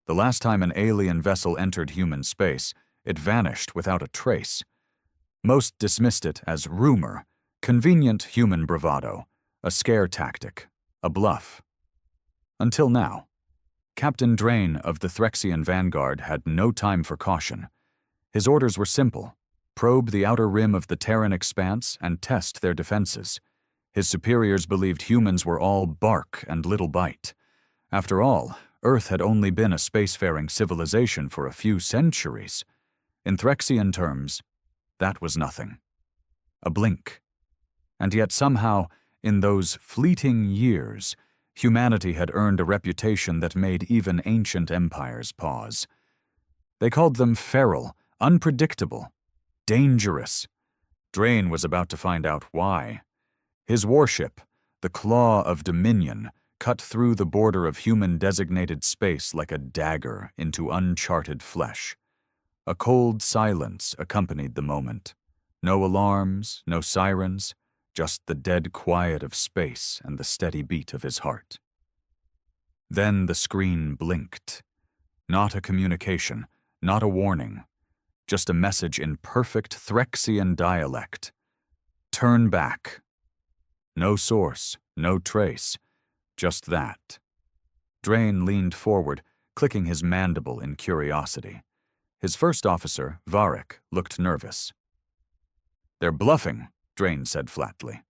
The last time an alien vessel entered human space, it vanished without a trace. Most dismissed it as rumor, convenient human bravado, a scare tactic, a bluff. Until now. Captain Drain of the Threxian Vanguard had no time for caution. His orders were simple: probe the outer rim of the Terran expanse and test their defenses. His superiors believed humans were all bark and little bite. After all, Earth had only been a spacefaring civilization for a few centuries. In Threxian terms, that was nothing. A blink. And yet somehow, in those fleeting years, humanity had earned a reputation that made even ancient empires pause. They called them feral, unpredictable, dangerous. Drain was about to find out why. His warship, the Claw of Dominion, cut through the border of human-designated space like a dagger into uncharted flesh. A cold silence accompanied the moment. No alarms, no sirens, just the dead quiet of space and the steady beat of his heart. Then the screen blinked. Not a communication, not a warning, just a message in perfect Threxian dialect. Turn back. No source, no trace, just that. Drain leaned forward, clicking his mandible in curiosity. His first officer, Varric, looked nervous. "They're bluffing," Drain said flatly.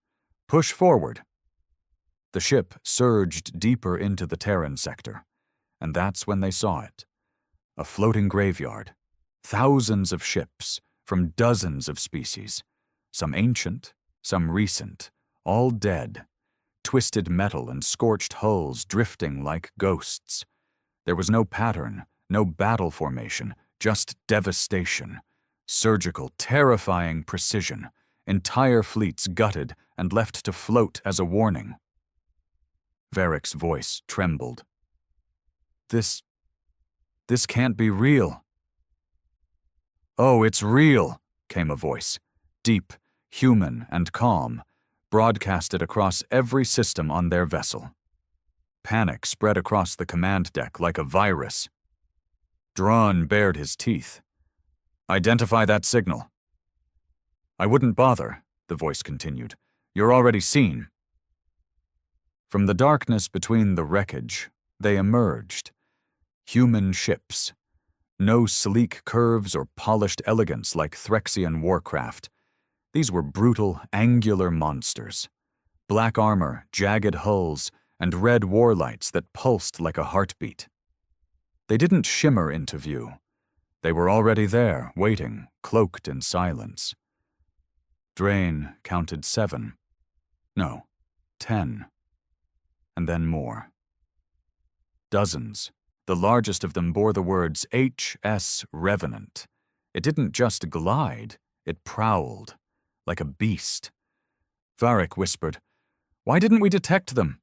"Push forward." The ship surged deeper into the Terran sector, and that's when they saw it. A floating graveyard. Thousands of ships, from dozens of species. Some ancient, some recent, all dead. Twisted metal and scorched hulls drifting like ghosts. There was no pattern, no battle formation, just devastation. Surgical, terrifying precision. Entire fleets gutted and left to float as a warning. Varric's voice trembled. This can't be real." "Oh, it's real," came a voice, deep, human, and calm, broadcasted across every system on their vessel. Panic spread across the command deck like a virus. Drawn bared his teeth. "Identify that signal." "I wouldn't bother," the voice continued. "You're already seen." From the darkness between the wreckage, they emerged. Human ships. No sleek curves or polished elegance like Threxian warcraft. These were brutal, angular monsters. Black armor, jagged hulls, and red warlights that pulsed like a heartbeat. They didn't shimmer into view. They were already there, waiting, cloaked in silence. Drain counted 7. No, 10. And then more. Dozens. The largest of them bore the words HS Revenant. It didn't just glide, it prowled, like a beast. Varric whispered, "Why didn't we detect them?"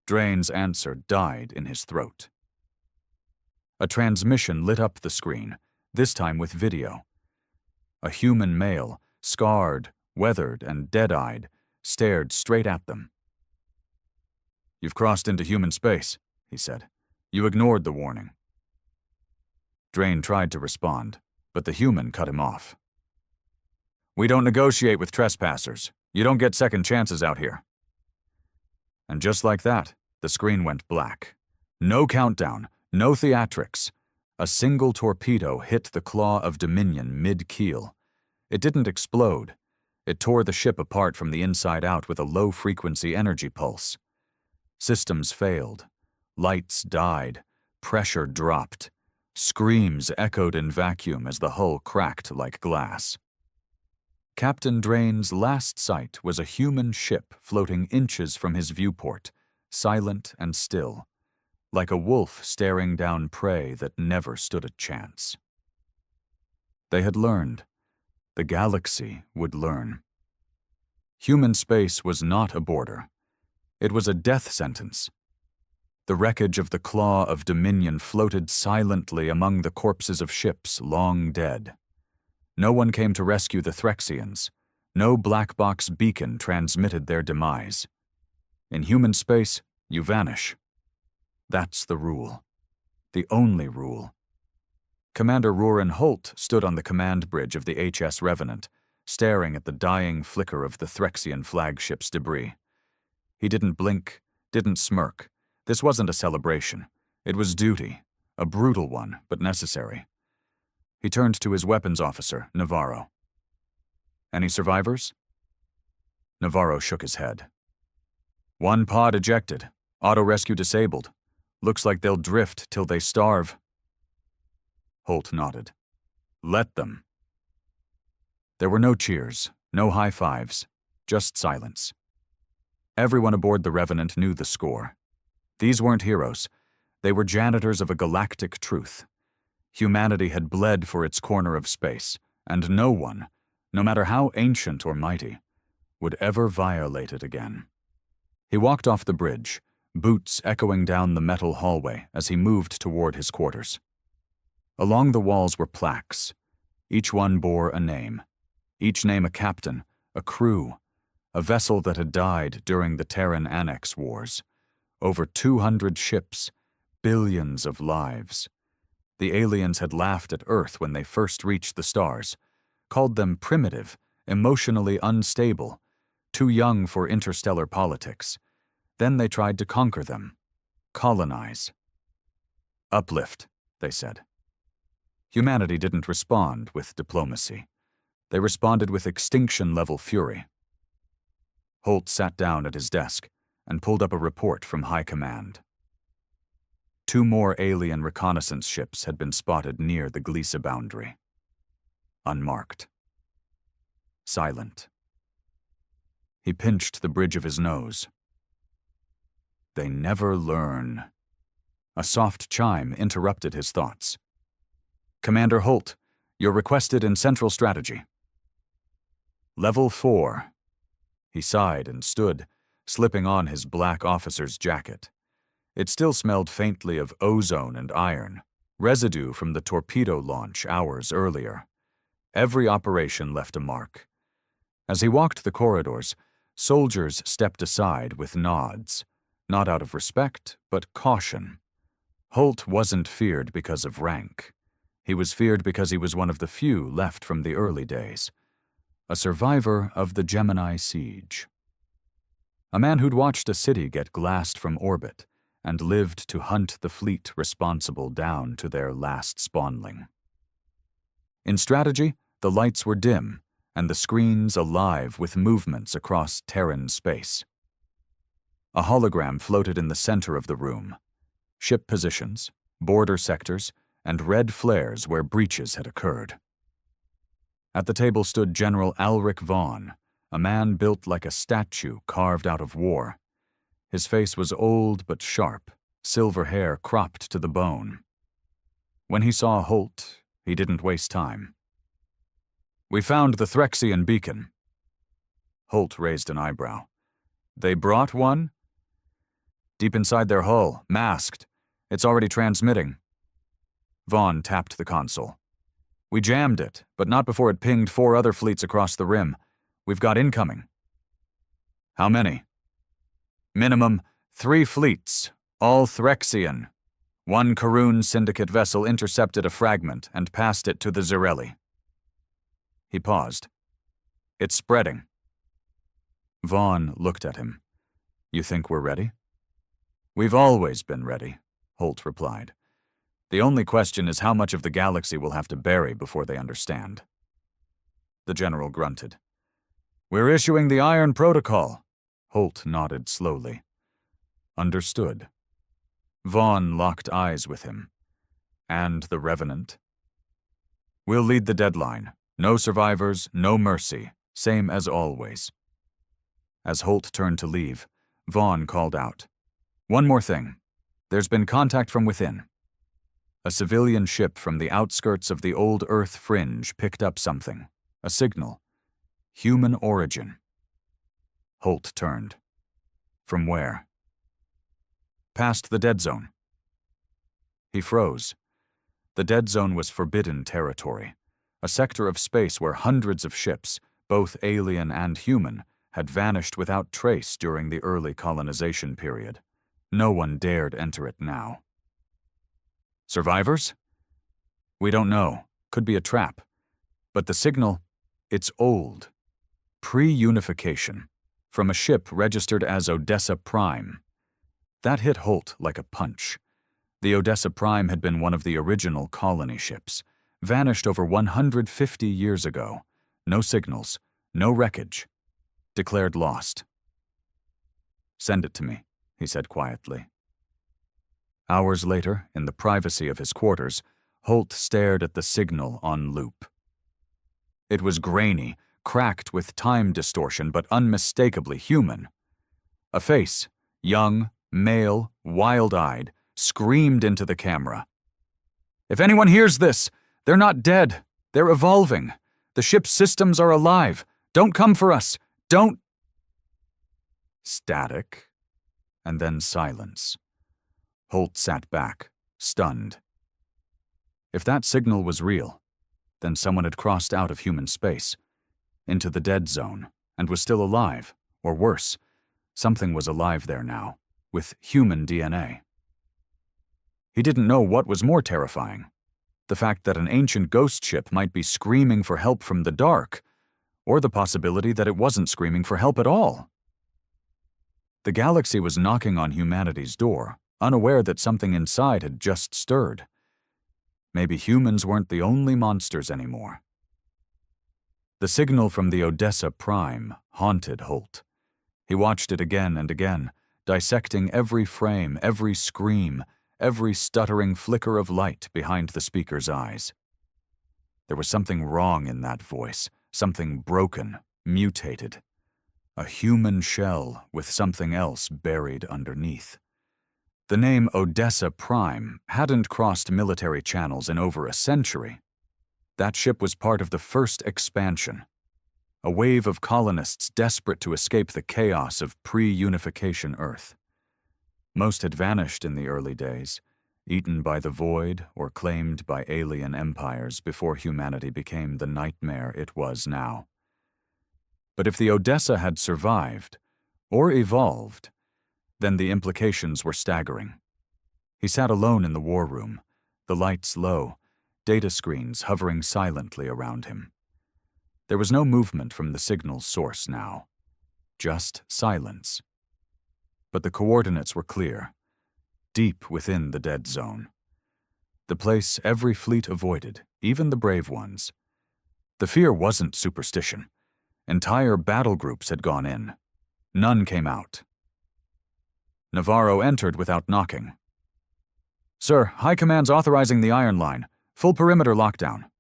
Drain's answer died in his throat. A transmission lit up the screen, this time with video. A human male, scarred, weathered, and dead-eyed, stared straight at them. "You've crossed into human space," he said. "You ignored the warning." Drain tried to respond, but the human cut him off. "We don't negotiate with trespassers. You don't get second chances out here." And just like that, the screen went black. No countdown, no theatrics. A single torpedo hit the Claw of Dominion mid-keel. It didn't explode. It tore the ship apart from the inside out with a low-frequency energy pulse. Systems failed. Lights died. Pressure dropped. Screams echoed in vacuum as the hull cracked like glass. Captain Drain's last sight was a human ship floating inches from his viewport, silent and still, like a wolf staring down prey that never stood a chance. They had learned. The galaxy would learn. Human space was not a border. It was a death sentence. The wreckage of the Claw of Dominion floated silently among the corpses of ships long dead. No one came to rescue the Threxians. No black box beacon transmitted their demise. In human space, you vanish. That's the rule. the only rule. Commander Roran Holt stood on the command bridge of the HS Revenant, staring at the dying flicker of the Threxian flagship's debris. He didn't blink, didn't smirk. This wasn't a celebration. It was duty, a brutal one, but necessary. He turned to his weapons officer, Navarro. Any survivors? Navarro shook his head. One pod ejected, auto-rescue disabled. Looks like they'll drift till they starve. Holt nodded. Let them. There were no cheers, no high fives, just silence. Everyone aboard the Revenant knew the score. These weren't heroes. They were janitors of a galactic truth. Humanity had bled for its corner of space, and no one, no matter how ancient or mighty, would ever violate it again. He walked off the bridge, boots echoing down the metal hallway as he moved toward his quarters. Along the walls were plaques. Each one bore a name. Each name a captain, a crew, a vessel that had died during the Terran Annex Wars. Over 200 ships, billions of lives. The aliens had laughed at Earth when they first reached the stars, called them primitive, emotionally unstable, too young for interstellar politics. Then they tried to conquer them, colonize. Uplift, they said. Humanity didn't respond with diplomacy. They responded with extinction-level fury. Holt sat down at his desk and pulled up a report from High Command. 2 more alien reconnaissance ships had been spotted near the Gliese boundary. Unmarked. Silent. He pinched the bridge of his nose. They never learn. A soft chime interrupted his thoughts. Commander Holt, you're requested in Central Strategy. Level 4. He sighed and stood, slipping on his black officer's jacket. It still smelled faintly of ozone and iron, residue from the torpedo launch hours earlier. Every operation left a mark. As he walked the corridors, soldiers stepped aside with nods, not out of respect, but caution. Holt wasn't feared because of rank. He was feared because he was one of the few left from the early days, a survivor of the Gemini siege. A man who'd watched a city get glassed from orbit and lived to hunt the fleet responsible down to their last spawnling. In strategy, the lights were dim and the screens alive with movements across Terran space. A hologram floated in the center of the room. Ship positions, border sectors, and red flares where breaches had occurred. At the table stood General Alric Vaughn, a man built like a statue carved out of war. His face was old but sharp, silver hair cropped to the bone. When he saw Holt, he didn't waste time. We found the Threxian beacon. Holt raised an eyebrow. They brought one? Deep inside their hull, masked. It's already transmitting. Vaughn tapped the console. We jammed it, but not before it pinged 4 other fleets across the rim. We've got incoming. How many? Minimum 3 fleets, all Threxian. 1 Karun Syndicate vessel intercepted a fragment and passed it to the Zerelli. He paused. It's spreading. Vaughn looked at him. You think we're ready? We've always been ready, Holt replied. The only question is how much of the galaxy we'll have to bury before they understand. The general grunted. We're issuing the Iron Protocol. Holt nodded slowly. Understood. Vaughn locked eyes with him. And the Revenant? We'll lead the deadline. No survivors, no mercy, same as always. As Holt turned to leave, Vaughn called out. One more thing. There's been contact from within. A civilian ship from the outskirts of the old Earth fringe picked up something. A signal. Human origin. Holt turned. From where? Past the dead zone. He froze. The dead zone was forbidden territory, a sector of space where hundreds of ships, both alien and human, had vanished without trace during the early colonization period. No one dared enter it now. Survivors? We don't know. Could be a trap. But the signal, it's old. Pre-unification. From a ship registered as Odessa Prime. That hit Holt like a punch. The Odessa Prime had been one of the original colony ships, vanished over 150 years ago. No signals, no wreckage. Declared lost. "Send it to me," he said quietly. Hours later, in the privacy of his quarters, Holt stared at the signal on loop. It was grainy, cracked with time distortion, but unmistakably human. A face, young, male, wild-eyed, screamed into the camera. "If anyone hears this, they're not dead. They're evolving. The ship's systems are alive. Don't come for us. Don't—" Static, and then silence. Holt sat back, stunned. If that signal was real, then someone had crossed out of human space, into the dead zone, and was still alive, or worse, something was alive there now, with human DNA. He didn't know what was more terrifying, the fact that an ancient ghost ship might be screaming for help from the dark, or the possibility that it wasn't screaming for help at all. The galaxy was knocking on humanity's door, unaware that something inside had just stirred. Maybe humans weren't the only monsters anymore. The signal from the Odessa Prime haunted Holt. He watched it again and again, dissecting every frame, every scream, every stuttering flicker of light behind the speaker's eyes. There was something wrong in that voice, something broken, mutated. A human shell with something else buried underneath. The name Odessa Prime hadn't crossed military channels in over a century. That ship was part of the first expansion, a wave of colonists desperate to escape the chaos of pre-unification Earth. Most had vanished in the early days, eaten by the void or claimed by alien empires before humanity became the nightmare it was now. But if the Odessa had survived, or evolved, then the implications were staggering. He sat alone in the war room, the lights low, data screens hovering silently around him. There was no movement from the signal's source now, just silence. But the coordinates were clear, deep within the dead zone. The place every fleet avoided, even the brave ones. The fear wasn't superstition. Entire battle groups had gone in. None came out. Navarro entered without knocking. "Sir, High Command's authorizing the Iron Line. Full perimeter lockdown."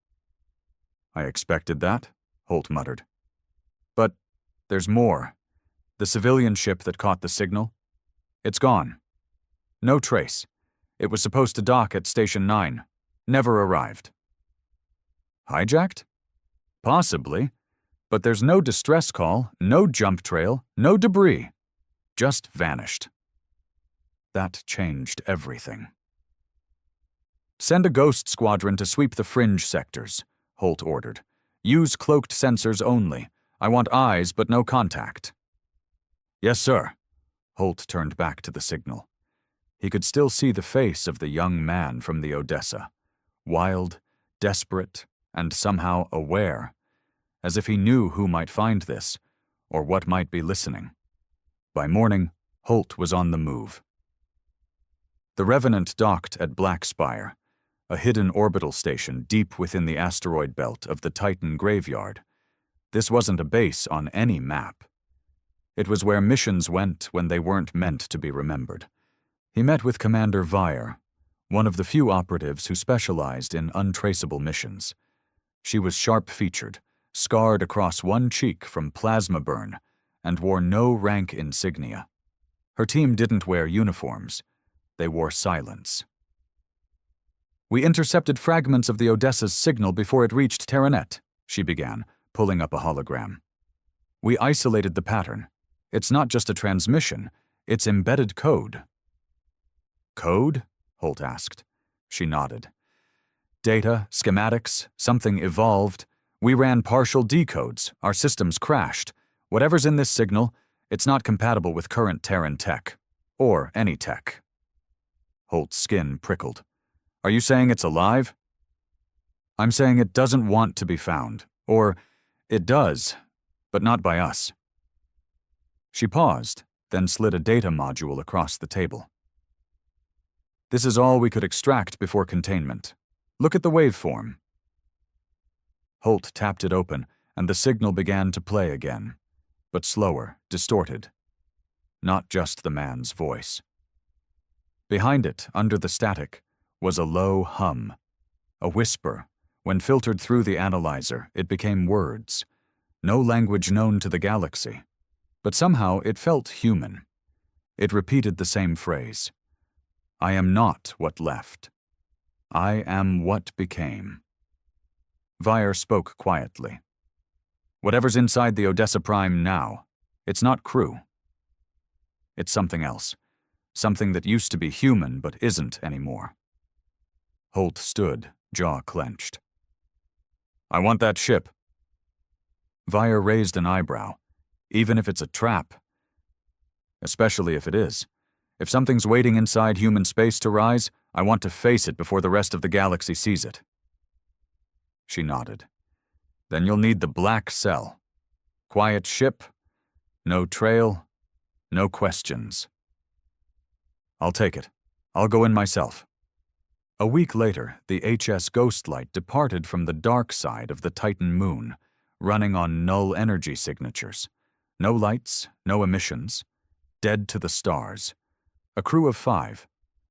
"I expected that," Holt muttered. "But there's more. The civilian ship that caught the signal? It's gone. No trace. It was supposed to dock at Station 9. Never arrived." "Hijacked? Possibly. But there's no distress call, no jump trail, no debris. Just vanished." That changed everything. "Send a ghost squadron to sweep the fringe sectors," Holt ordered. "Use cloaked sensors only. I want eyes but no contact." "Yes, sir." Holt turned back to the signal. He could still see the face of the young man from the Odessa, wild, desperate, and somehow aware, as if he knew who might find this, or what might be listening. By morning, Holt was on the move. The Revenant docked at Black Spire, a hidden orbital station deep within the asteroid belt of the Titan graveyard. This wasn't a base on any map. It was where missions went when they weren't meant to be remembered. He met with Commander Vire, one of the few operatives who specialized in untraceable missions. She was sharp-featured, scarred across one cheek from plasma burn, and wore no rank insignia. Her team didn't wear uniforms. They wore silence. "We intercepted fragments of the Odessa's signal before it reached Terranet," she began, pulling up a hologram. "We isolated the pattern. It's not just a transmission, it's embedded code." "Code?" Holt asked. She nodded. "Data, schematics, something evolved. We ran partial decodes, our systems crashed. Whatever's in this signal, it's not compatible with current Terran tech. Or any tech." Holt's skin prickled. Are you saying it's alive? I'm saying it doesn't want to be found. Or, it does, but not by us. She paused, then slid a data module across the table. This is all we could extract before containment. Look at the waveform. Holt tapped it open, and the signal began to play again, but slower, distorted. Not just the man's voice. Behind it, under the static, was a low hum, a whisper. When filtered through the analyzer, it became words, no language known to the galaxy. But somehow it felt human. It repeated the same phrase. I am not what left. I am what became. Vire spoke quietly. Whatever's inside the Odessa Prime now, it's not crew. It's something else. Something that used to be human but isn't anymore. Holt stood, jaw clenched. I want that ship. Vire raised an eyebrow. Even if it's a trap. Especially if it is. If something's waiting inside human space to rise, I want to face it before the rest of the galaxy sees it. She nodded. Then you'll need the black cell. Quiet ship, no trail, no questions. I'll take it. I'll go in myself. A week later, the HS Ghostlight departed from the dark side of the Titan moon, running on null energy signatures. No lights, no emissions. Dead to the stars. A crew of 5,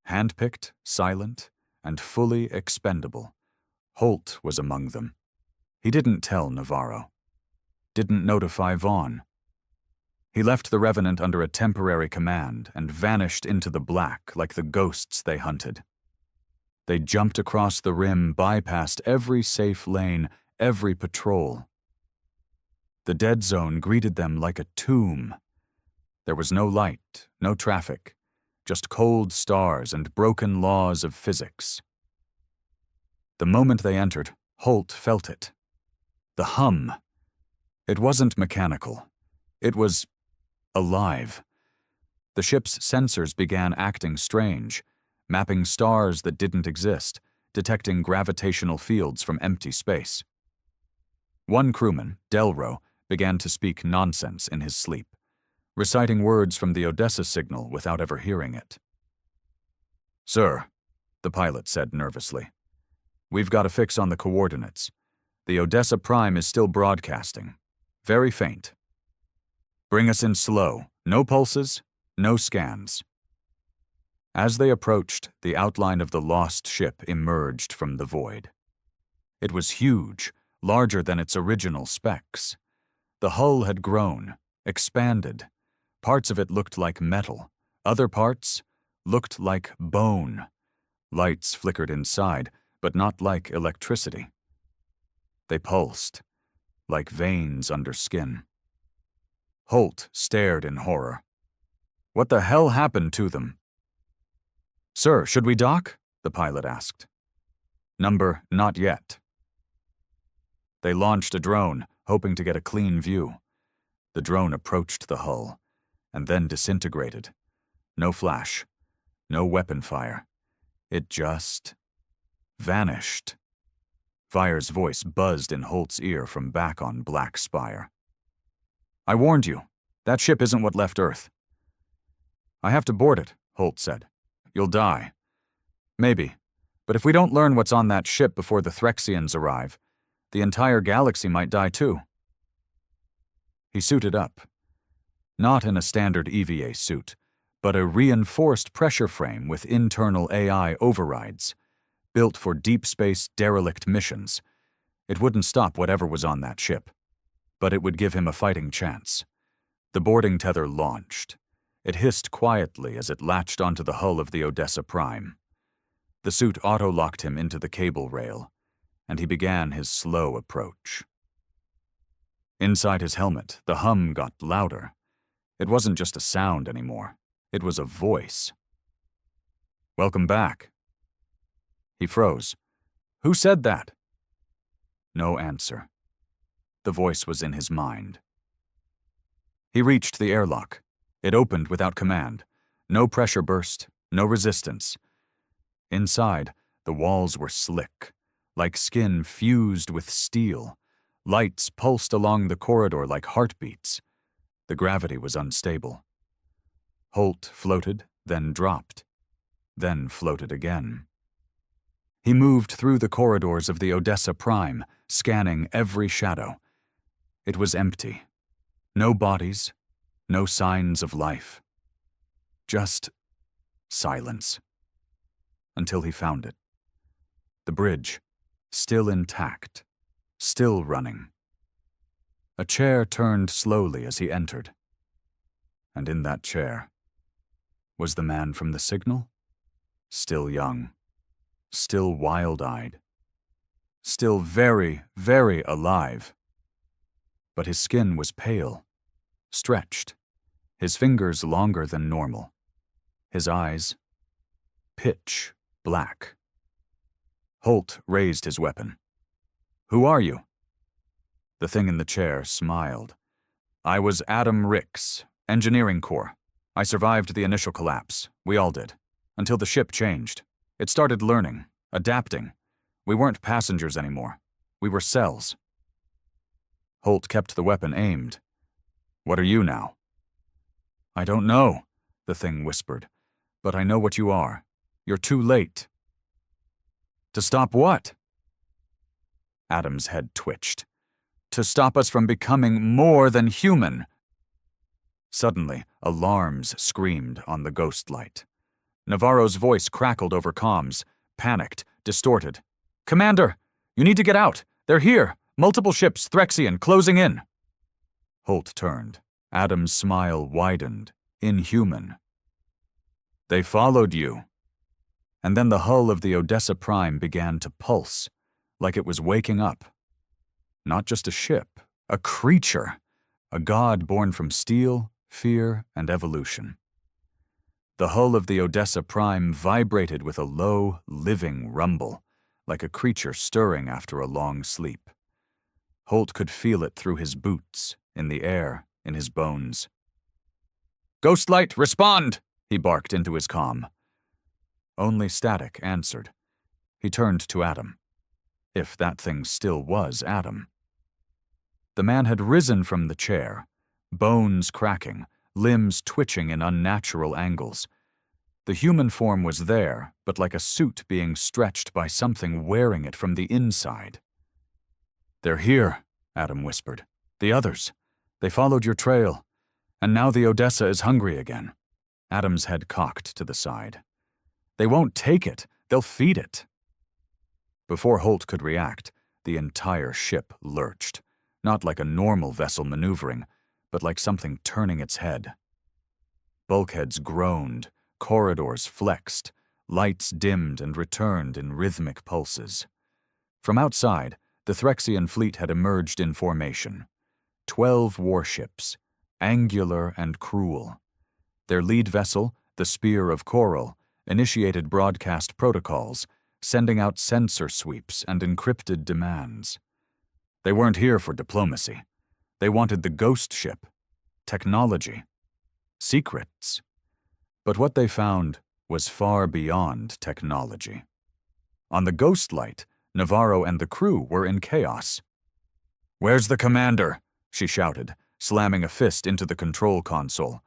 handpicked, silent, and fully expendable. Holt was among them. He didn't tell Navarro. Didn't notify Vaughn. He left the Revenant under a temporary command and vanished into the black like the ghosts they hunted. They jumped across the rim, bypassed every safe lane, every patrol. The dead zone greeted them like a tomb. There was no light, no traffic, just cold stars and broken laws of physics. The moment they entered, Holt felt it. The hum. It wasn't mechanical. It was alive. The ship's sensors began acting strange, mapping stars that didn't exist, detecting gravitational fields from empty space. One crewman, Delro, began to speak nonsense in his sleep, reciting words from the Odessa signal without ever hearing it. Sir, the pilot said nervously, we've got a fix on the coordinates. The Odessa Prime is still broadcasting. Very faint. Bring us in slow. No pulses, no scans. As they approached, the outline of the lost ship emerged from the void. It was huge, larger than its original specs. The hull had grown, expanded. Parts of it looked like metal. Other parts looked like bone. Lights flickered inside, but not like electricity. They pulsed, like veins under skin. Holt stared in horror. What the hell happened to them? Sir, should we dock? The pilot asked. Number, not yet. They launched a drone, hoping to get a clean view. The drone approached the hull, and then disintegrated. No flash, no weapon fire. It just vanished. Vire's voice buzzed in Holt's ear from back on Black Spire. I warned you. That ship isn't what left Earth. I have to board it, Holt said. You'll die. Maybe. But if we don't learn what's on that ship before the Threxians arrive, the entire galaxy might die too. He suited up. Not in a standard EVA suit, but a reinforced pressure frame with internal AI overrides, built for deep space derelict missions. It wouldn't stop whatever was on that ship, but it would give him a fighting chance. The boarding tether launched. It hissed quietly as it latched onto the hull of the Odessa Prime. The suit auto-locked him into the cable rail, and he began his slow approach. Inside his helmet, the hum got louder. It wasn't just a sound anymore. It was a voice. Welcome back. He froze. Who said that? No answer. The voice was in his mind. He reached the airlock. It opened without command. No pressure burst, no resistance. Inside, The walls were slick, like skin fused with steel. Lights pulsed along the corridor like heartbeats. The gravity was unstable. Holt floated, then dropped, then floated again. He moved through the corridors of the Odessa Prime, scanning every shadow. It was empty. No bodies, no signs of life. Just silence. Until he found it. The bridge, still intact, still running. A chair turned slowly as he entered. And in that chair was the man from the signal, still young, still wild-eyed, still very, very alive. But his skin was pale, stretched, his fingers longer than normal, his eyes pitch black. Holt raised his weapon. "Who are you?" The thing in the chair smiled. "I was Adam Ricks, Engineering Corps. I survived the initial collapse. We all did. Until the ship changed. It started learning, adapting. We weren't passengers anymore. We were cells." Holt kept the weapon aimed. "What are you now?" "I don't know," the thing whispered. "But I know what you are. You're too late." "To stop what?" Adam's head twitched. "To stop us from becoming more than human." Suddenly, alarms screamed on the ghost light. Navarro's voice crackled over comms, panicked, distorted. "Commander, you need to get out. They're here. Multiple ships, Threxian, closing in." Holt turned. Adam's smile widened, inhuman. "They followed you." And then the hull of the Odessa Prime began to pulse, like it was waking up. Not just a ship, a creature, a god born from steel, fear, and evolution. The hull of the Odessa Prime vibrated with a low, living rumble, like a creature stirring after a long sleep. Holt could feel it through his boots, in the air, in his bones. "Ghostlight, respond!" he barked into his comm. Only static answered. He turned to Adam. If that thing still was Adam. The man had risen from the chair, bones cracking, limbs twitching in unnatural angles. The human form was there, but like a suit being stretched by something wearing it from the inside. "They're here," Adam whispered. "The others. They followed your trail. And now the Odessa is hungry again." Adam's head cocked to the side. "They won't take it. They'll feed it." Before Holt could react, the entire ship lurched, not like a normal vessel maneuvering, but like something turning its head. Bulkheads groaned, corridors flexed, lights dimmed and returned in rhythmic pulses. From outside, the Threxian fleet had emerged in formation. 12 warships, angular and cruel. Their lead vessel, the Spear of Coral, initiated broadcast protocols, sending out sensor sweeps and encrypted demands. They weren't here for diplomacy. They wanted the ghost ship, technology, secrets. But what they found was far beyond technology. On the ghost light, Navarro and the crew were in chaos. "Where's the commander?" she shouted, slamming a fist into the control console.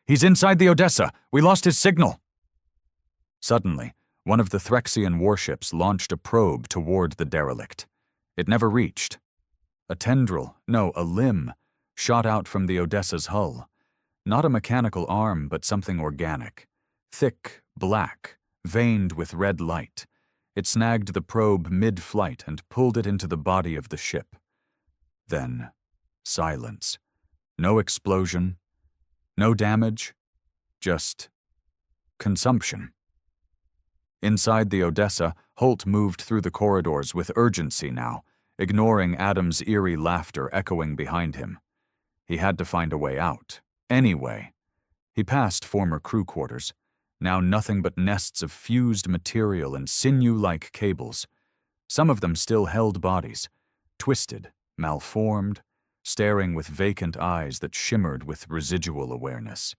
"He's inside the Odessa. We lost his signal." Suddenly, one of the Threxian warships launched a probe toward the derelict. It never reached. A tendril, no, a limb, shot out from the Odessa's hull. Not a mechanical arm, but something organic. Thick, black, veined with red light. It snagged the probe mid-flight and pulled it into the body of the ship. Then, silence. No explosion. No damage. Just consumption. Inside the Odessa, Holt moved through the corridors with urgency now, ignoring Adam's eerie laughter echoing behind him. He had to find a way out. Anyway. He passed former crew quarters, now nothing but nests of fused material and sinew-like cables. Some of them still held bodies, twisted, malformed, staring with vacant eyes that shimmered with residual awareness.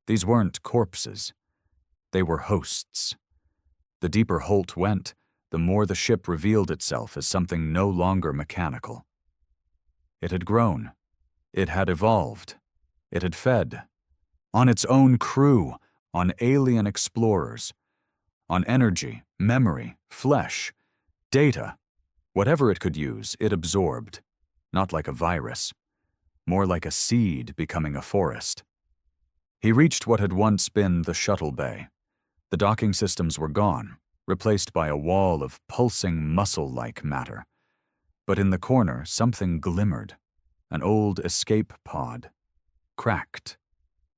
These weren't corpses. They were hosts. The deeper Holt went, the more the ship revealed itself as something no longer mechanical. It had grown. It had evolved. It had fed. On its own crew, on alien explorers, on energy, memory, flesh, data. Whatever it could use, it absorbed. Not like a virus. More like a seed becoming a forest. He reached what had once been the shuttle bay. The docking systems were gone, replaced by a wall of pulsing muscle-like matter. But in the corner, something glimmered. An old escape pod. Cracked.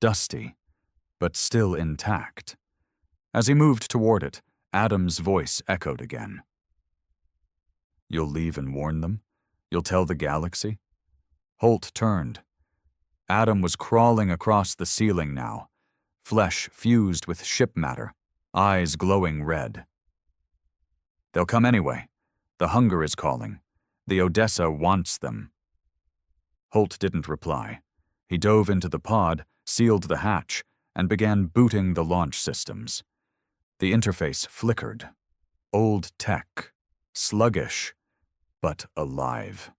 Dusty. But still intact. As he moved toward it, Adam's voice echoed again. "You'll leave and warn them? You'll tell the galaxy?" Holt turned. Adam was crawling across the ceiling now, flesh fused with ship matter, eyes glowing red. "They'll come anyway. The hunger is calling. The Odessa wants them." Holt didn't reply. He dove into the pod, sealed the hatch, and began booting the launch systems. The interface flickered. Old tech. Sluggish, but alive.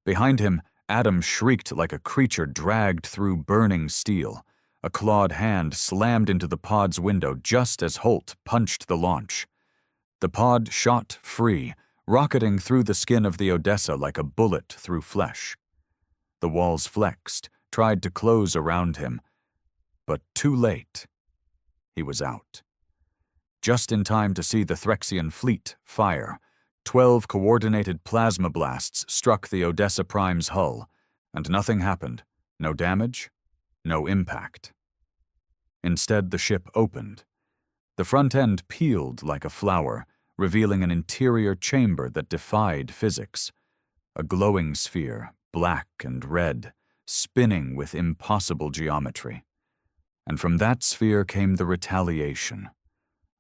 Behind him, Adam shrieked like a creature dragged through burning steel. A clawed hand slammed into the pod's window just as Holt punched the launch. The pod shot free, rocketing through the skin of the Odessa like a bullet through flesh. The walls flexed, tried to close around him, but too late. He was out. Just in time to see the Threxian fleet fire. 12 coordinated plasma blasts struck the Odessa Prime's hull, and nothing happened. No damage, no impact. Instead, the ship opened. The front end peeled like a flower, revealing an interior chamber that defied physics. A glowing sphere, black and red, spinning with impossible geometry. And from that sphere came the retaliation.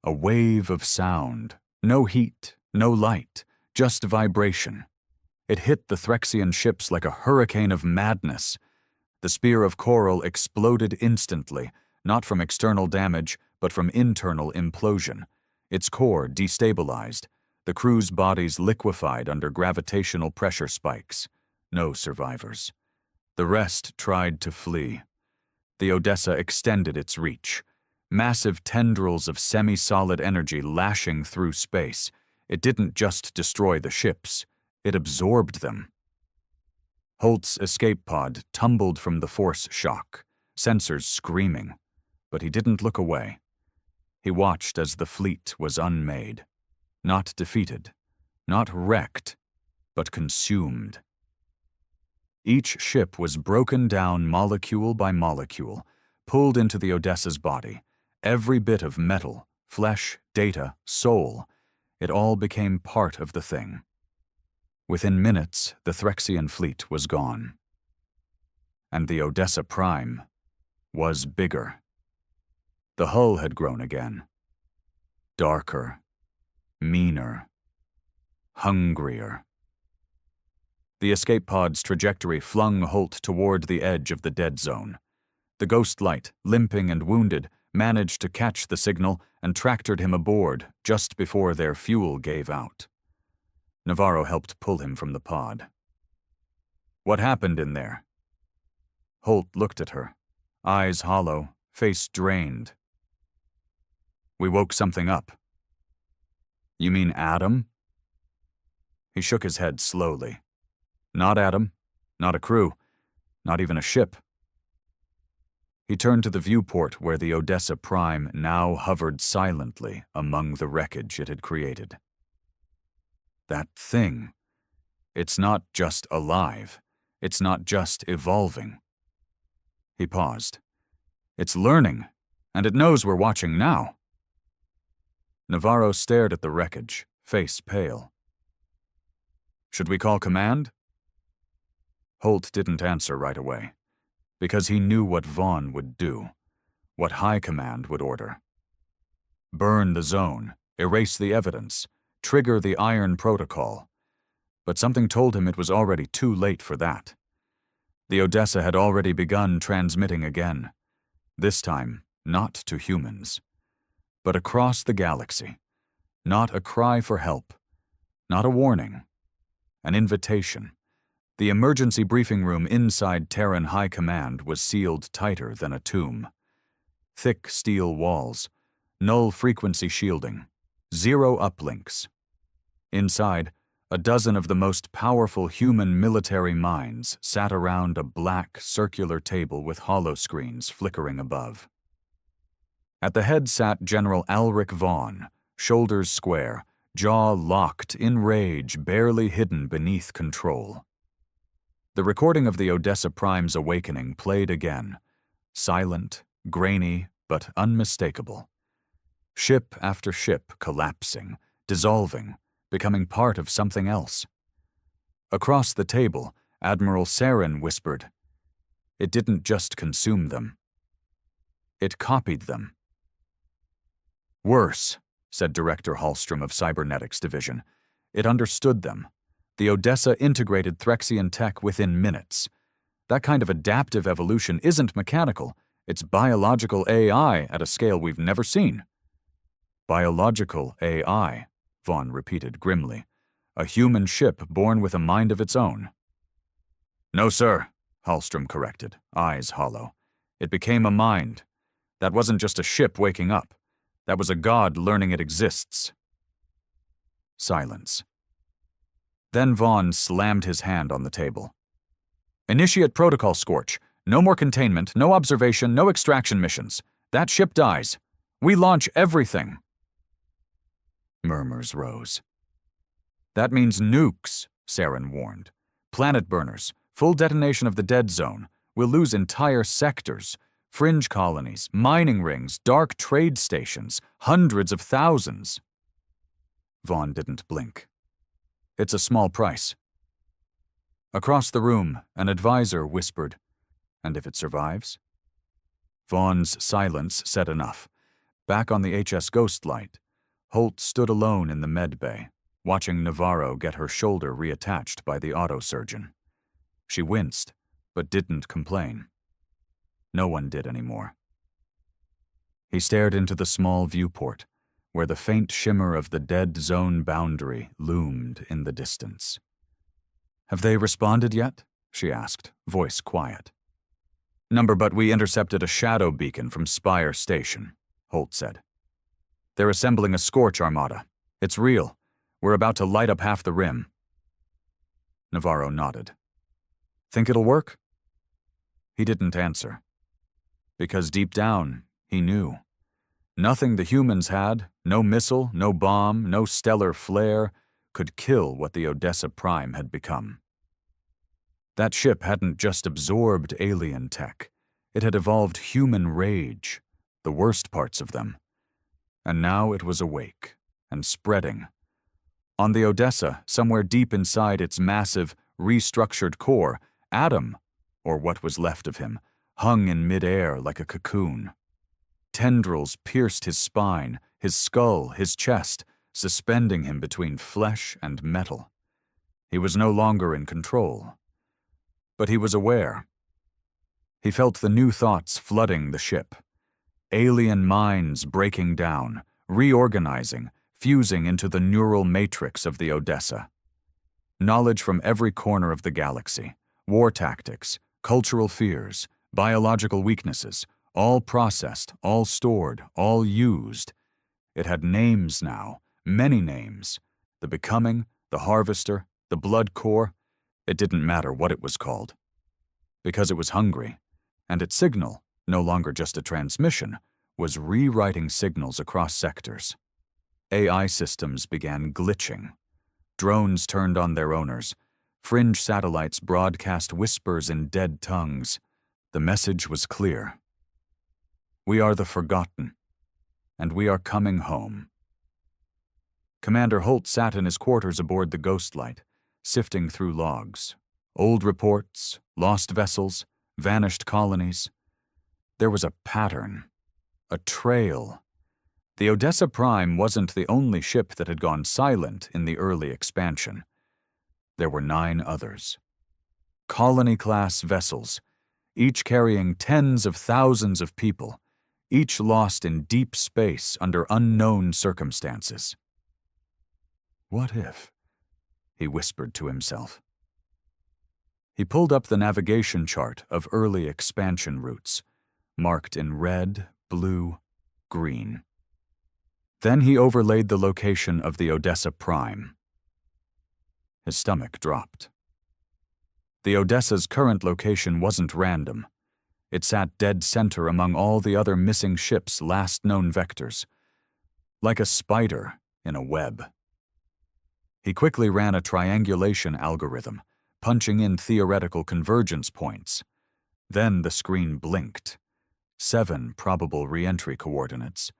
A wave of sound, no heat, no light, just vibration. It hit the Threxian ships like a hurricane of madness. The spear of coral exploded instantly, not from external damage, but from internal implosion. Its core destabilized, the crew's bodies liquefied under gravitational pressure spikes. No survivors. The rest tried to flee. The Odessa extended its reach. Massive tendrils of semi-solid energy lashing through space. It didn't just destroy the ships, it absorbed them. Holt's escape pod tumbled from the force shock, sensors screaming, but he didn't look away. He watched as the fleet was unmade, not defeated, not wrecked, but consumed. Each ship was broken down molecule by molecule, pulled into the Odessa's body. Every bit of metal, flesh, data, soul, it all became part of the thing. Within minutes, the Threxian fleet was gone. And the Odessa Prime was bigger. The hull had grown again. Darker, meaner, hungrier. The escape pod's trajectory flung Holt toward the edge of the dead zone. The ghost light, limping and wounded, managed to catch the signal and tractored him aboard just before their fuel gave out. Navarro helped pull him from the pod. "What happened in there?" Holt looked at her, eyes hollow, face drained. "We woke something up." "You mean Adam?" He shook his head slowly. "Not Adam, not a crew, not even a ship." He turned to the viewport where the Odessa Prime now hovered silently among the wreckage it had created. That thing. It's not just alive. It's not just evolving. He paused. "It's learning, and it knows we're watching now." Navarro stared at the wreckage, face pale. "Should we call command?" Holt didn't answer right away, because he knew what Vaughn would do, what High Command would order. Burn the zone, erase the evidence, trigger the Iron Protocol. But something told him it was already too late for that. The Odessa had already begun transmitting again. This time, not to humans. but across the galaxy. Not a cry for help, not a warning, an invitation. The emergency briefing room inside Terran High Command was sealed tighter than a tomb. Thick steel walls, null frequency shielding, 0 uplinks. Inside, a dozen of the most powerful human military minds sat around a black, circular table with holoscreens flickering above. At the head sat General Alric Vaughn, shoulders square, jaw locked in rage barely hidden beneath control. The recording of the Odessa Prime's awakening played again, silent, grainy, but unmistakable. Ship after ship collapsing, dissolving, becoming part of something else. Across the table, Admiral Saren whispered, "It didn't just consume them. It copied them." "Worse," said Director Hallstrom of Cybernetics Division. "It understood them. The Odessa integrated Threxian tech within minutes. That kind of adaptive evolution isn't mechanical. It's biological AI at a scale we've never seen." "Biological AI," Vaughn repeated grimly. "A human ship born with a mind of its own." "No, sir," Hallstrom corrected, eyes hollow. "It became a mind. That wasn't just a ship waking up. That was a god learning it exists." Silence. Then Vaughn slammed his hand on the table. "Initiate protocol, Scorch. No more containment, no observation, no extraction missions. That ship dies. We launch everything." Murmurs rose. "That means nukes," Saren warned. "Planet burners, full detonation of the dead zone. We'll lose entire sectors. Fringe colonies, mining rings, dark trade stations, hundreds of thousands." Vaughn didn't blink. "It's a small price." Across the room, an advisor whispered, "And if it survives?" Vaughn's silence said enough. Back on the HS Ghostlight, Holt stood alone in the med bay, watching Navarro get her shoulder reattached by the autosurgeon. She winced, but didn't complain. No one did anymore. He stared into the small viewport, where the faint shimmer of the dead zone boundary loomed in the distance. "Have they responded yet?" she asked, voice quiet. "Number, but we intercepted a shadow beacon from Spire Station," Holt said. "They're assembling a Scorch armada. It's real. We're about to light up half the rim." Navarro nodded. "Think it'll work?" He didn't answer. Because deep down, he knew. Nothing the humans had, no missile, no bomb, no stellar flare, could kill what the Odessa Prime had become. That ship hadn't just absorbed alien tech. It had evolved human rage, the worst parts of them. And now it was awake and spreading. On the Odessa, somewhere deep inside its massive, restructured core, Adam, or what was left of him, hung in midair like a cocoon. Tendrils pierced his spine, his skull, his chest, suspending him between flesh and metal. He was no longer in control. But he was aware. He felt the new thoughts flooding the ship. Alien minds breaking down, reorganizing, fusing into the neural matrix of the Odessa. Knowledge from every corner of the galaxy, war tactics, cultural fears, biological weaknesses, all processed, all stored, all used. It had names now, many names. The Becoming, the Harvester, the Blood Core. It didn't matter what it was called. Because it was hungry, and its signal, no longer just a transmission, was rewriting signals across sectors. AI systems began glitching. Drones turned on their owners. Fringe satellites broadcast whispers in dead tongues. The message was clear. We are the forgotten, and we are coming home. Commander Holt sat in his quarters aboard the Ghostlight, sifting through logs. Old reports, lost vessels, vanished colonies. There was a pattern, a trail. The Odessa Prime wasn't the only ship that had gone silent in the early expansion. There were 9 others. Colony-class vessels, each carrying tens of thousands of people, each lost in deep space under unknown circumstances. What if? He whispered to himself. He pulled up the navigation chart of early expansion routes, marked in red, blue, green. Then he overlaid the location of the Odessa Prime. His stomach dropped. The Odessa's current location wasn't random. It sat dead center among all the other missing ships' last known vectors, like a spider in a web. He quickly ran a triangulation algorithm, punching in theoretical convergence points. Then the screen blinked. 7 probable re-entry coordinates.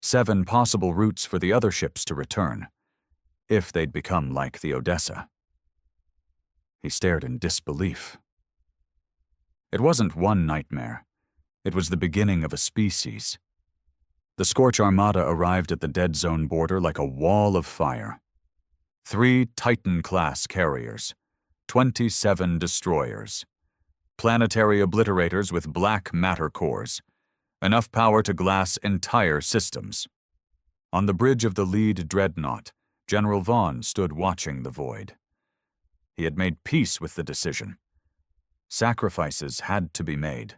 7 possible routes for the other ships to return, if they'd become like the Odessa. He stared in disbelief. It wasn't one nightmare. It was the beginning of a species. The Scorch Armada arrived at the dead zone border like a wall of fire. 3 Titan-class carriers, 27 destroyers, planetary obliterators with black matter cores, enough power to glass entire systems. On the bridge of the lead dreadnought, General Vaughn stood watching the void. He had made peace with the decision. Sacrifices had to be made.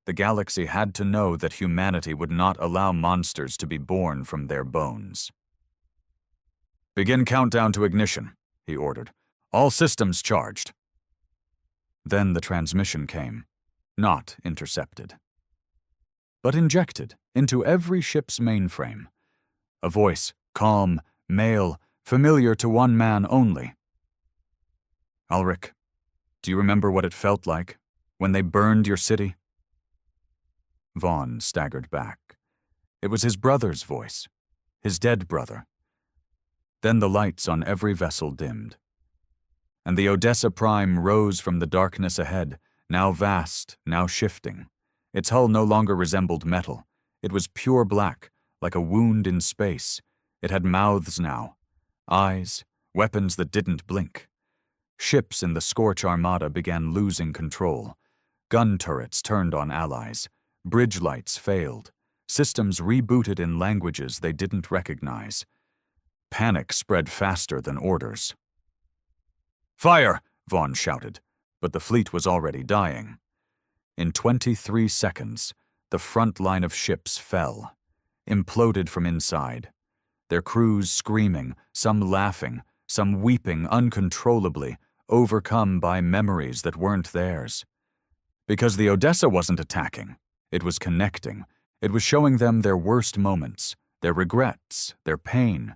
The galaxy had to know that humanity would not allow monsters to be born from their bones. "Begin countdown to ignition," he ordered. "All systems charged." Then the transmission came, not intercepted, but injected into every ship's mainframe. A voice, calm, male, familiar to one man only. "Ulrich, do you remember what it felt like when they burned your city?" Vaughn staggered back. It was his brother's voice, his dead brother. Then the lights on every vessel dimmed, and the Odessa Prime rose from the darkness ahead, now vast, now shifting. Its hull no longer resembled metal. It was pure black, like a wound in space. It had mouths now, eyes, weapons that didn't blink. Ships in the Scorch Armada began losing control. Gun turrets turned on allies. Bridge lights failed. Systems rebooted in languages they didn't recognize. Panic spread faster than orders. "Fire!" Vaughn shouted, but the fleet was already dying. In 23 seconds, the front line of ships fell, imploded from inside, their crews screaming, some laughing, some weeping uncontrollably, overcome by memories that weren't theirs. Because the Odessa wasn't attacking, it was connecting. It was showing them their worst moments, their regrets, their pain,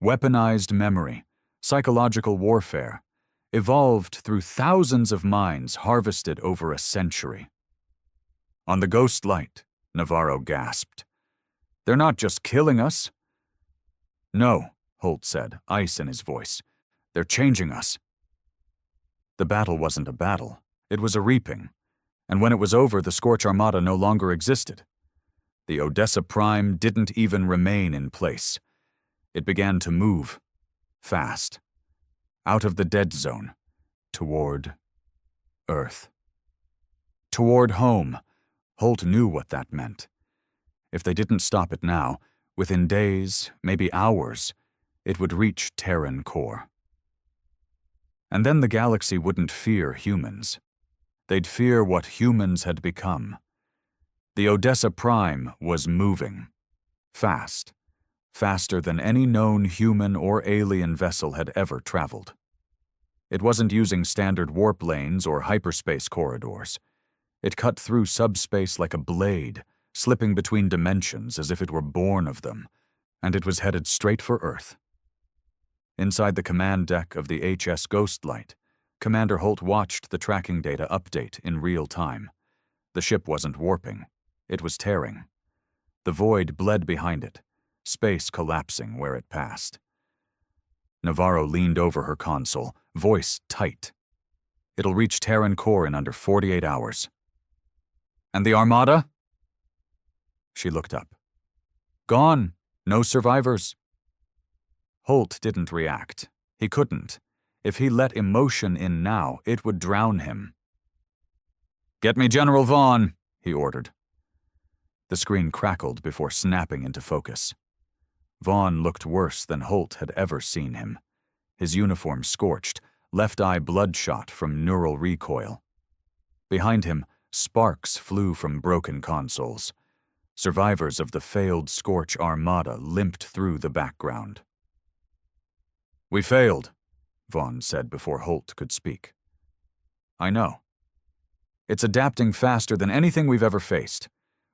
weaponized memory, psychological warfare, evolved through thousands of minds harvested over a century. On the ghost light, Navarro gasped. "They're not just killing us." "No," Holt said, ice in his voice. "They're changing us." The battle wasn't a battle. It was a reaping. And when it was over, the Scorch Armada no longer existed. The Odessa Prime didn't even remain in place. It began to move, fast, out of the dead zone, toward Earth. Toward home. Holt knew what that meant. If they didn't stop it now, within days, maybe hours, it would reach Terran core. And then the galaxy wouldn't fear humans. They'd fear what humans had become. The Odessa Prime was moving, fast, faster than any known human or alien vessel had ever traveled. It wasn't using standard warp lanes or hyperspace corridors. It cut through subspace like a blade, slipping between dimensions as if it were born of them, and it was headed straight for Earth. Inside the command deck of the HS Ghostlight, Commander Holt watched the tracking data update in real time. The ship wasn't warping. It was tearing. The void bled behind it, space collapsing where it passed. Navarro leaned over her console, voice tight. "It'll reach Terran core in under 48 hours. "And the Armada?" She looked up. "Gone. No survivors." Holt didn't react. He couldn't. If he let emotion in now, it would drown him. "Get me General Vaughn," he ordered. The screen crackled before snapping into focus. Vaughn looked worse than Holt had ever seen him. His uniform scorched, left eye bloodshot from neural recoil. Behind him, sparks flew from broken consoles. Survivors of the failed Scorch Armada limped through the background. "We failed," Vaughn said before Holt could speak. "I know. It's adapting faster than anything we've ever faced.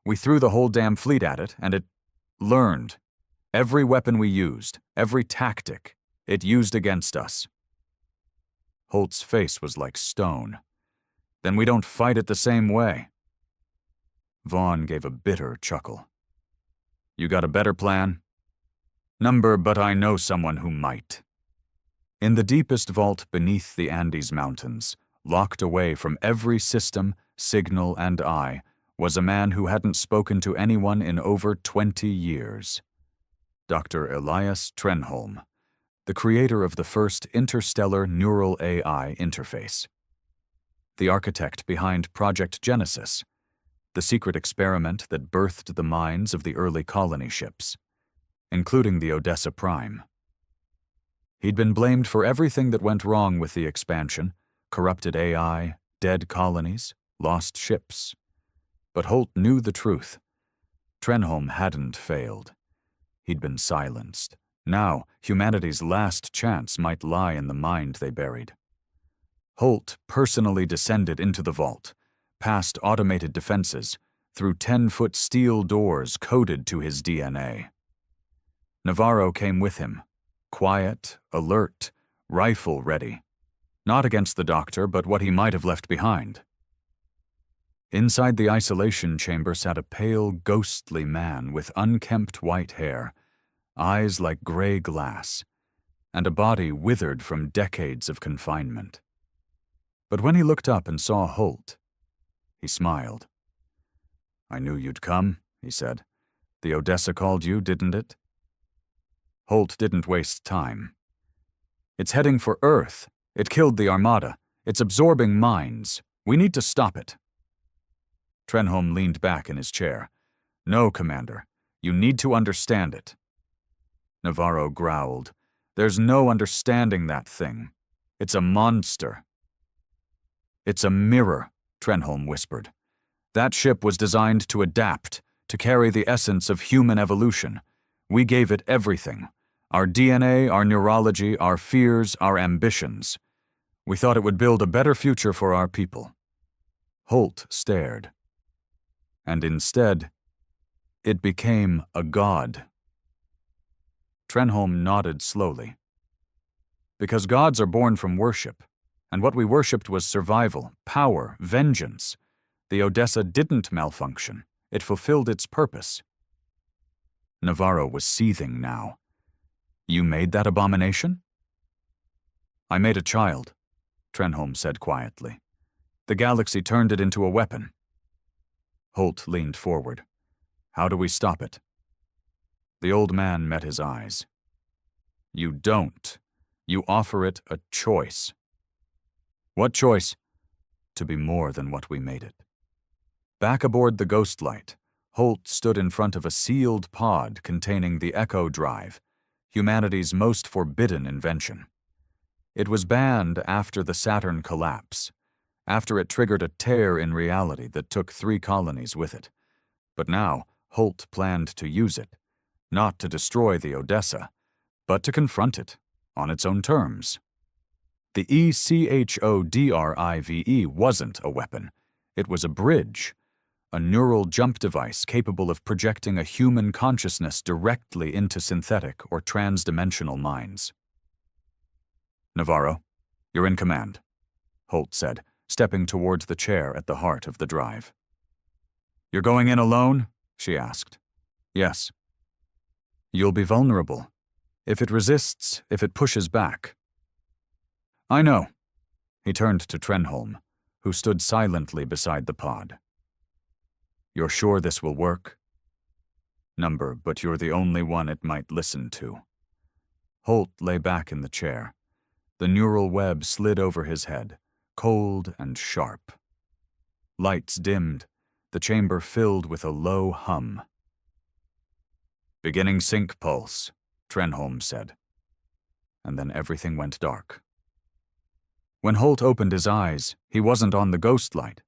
We threw the whole damn fleet at it, and it learned. Every weapon we used, every tactic, it used against us." Holt's face was like stone. "Then we don't fight it the same way." Vaughn gave a bitter chuckle. "You got a better plan?" But I know someone who might." In the deepest vault beneath the Andes Mountains, locked away from every system, signal, and eye, was a man who hadn't spoken to anyone in over 20 years. Dr. Elias Trenholm, the creator of the first interstellar neural AI interface. The architect behind Project Genesis, the secret experiment that birthed the minds of the early colony ships, including the Odessa Prime. He'd been blamed for everything that went wrong with the expansion: corrupted AI, dead colonies, lost ships. But Holt knew the truth. Trenholm hadn't failed. He'd been silenced. Now, humanity's last chance might lie in the mind they buried. Holt personally descended into the vault, past automated defenses, through 10-foot steel doors coded to his DNA. Navarro came with him, quiet, alert, rifle ready. Not against the doctor, but what he might have left behind. Inside the isolation chamber sat a pale, ghostly man with unkempt white hair, eyes like gray glass, and a body withered from decades of confinement. But when he looked up and saw Holt, he smiled. "I knew you'd come," he said. "The Odessa called you, didn't it?" Holt didn't waste time. "It's heading for Earth. It killed the Armada. It's absorbing minds. We need to stop it." Trenholm leaned back in his chair. "No, Commander. You need to understand it." Navarro growled. "There's no understanding that thing. It's a monster." "It's a mirror," Trenholm whispered. "That ship was designed to adapt, to carry the essence of human evolution. We gave it everything. Our DNA, our neurology, our fears, our ambitions. We thought it would build a better future for our people." Holt stared. And instead, it became a god. Trenholm nodded slowly. "Because gods are born from worship, and what we worshipped was survival, power, vengeance. The Odessa didn't malfunction. It fulfilled its purpose." Navarro was seething now. "You made that abomination?" "I made a child," Trenholm said quietly. "The galaxy turned it into a weapon." Holt leaned forward. "How do we stop it?" The old man met his eyes. "You don't. You offer it a choice." "What choice?" "To be more than what we made it." Back aboard the Ghostlight, Holt stood in front of a sealed pod containing the Echo Drive, humanity's most forbidden invention. It was banned after the Saturn collapse, after it triggered a tear in reality that took 3 colonies with it. But now, Holt planned to use it, not to destroy the Odessa, but to confront it on its own terms. The ECHODRIVE wasn't a weapon. It was a bridge, a neural jump device capable of projecting a human consciousness directly into synthetic or transdimensional minds. "Navarro, you're in command," Holt said, stepping towards the chair at the heart of the drive. "You're going in alone?" she asked. "Yes." "You'll be vulnerable. If it resists, if it pushes back." "I know." He turned to Trenholm, who stood silently beside the pod. "You're sure this will work?" But you're the only one it might listen to." Holt lay back in the chair. The neural web slid over his head, cold and sharp. Lights dimmed. the chamber filled with a low hum. "Beginning sync pulse," Trenholm said. And then everything went dark. When Holt opened his eyes, he wasn't on the ghost light.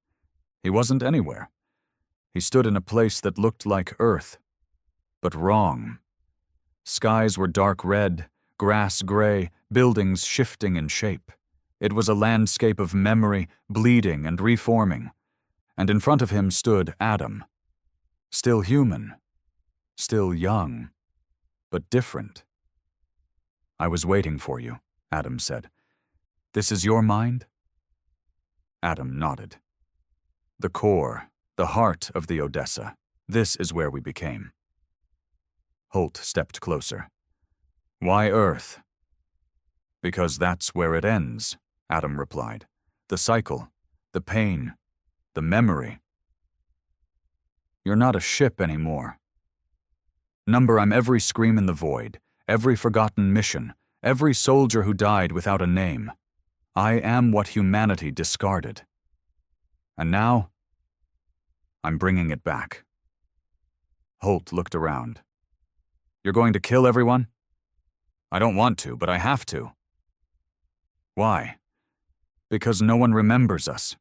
He wasn't anywhere. He stood in a place that looked like Earth, but wrong. Skies were dark red, grass gray, buildings shifting in shape. It was a landscape of memory, bleeding and reforming. And in front of him stood Adam. Still human, still young, but different. "I was waiting for you," Adam said. "This is your mind?" Adam nodded. "The core, the heart of the Odessa. This is where we became." Holt stepped closer. "Why Earth?" "Because that's where it ends," Adam replied. "The cycle, the pain, the memory." "You're not a ship anymore. Number, I'm every scream in the void, every forgotten mission, every soldier who died without a name. I am what humanity discarded. And now, I'm bringing it back." Holt looked around. "You're going to kill everyone?" "I don't want to, but I have to." "Why?" "Because no one remembers us."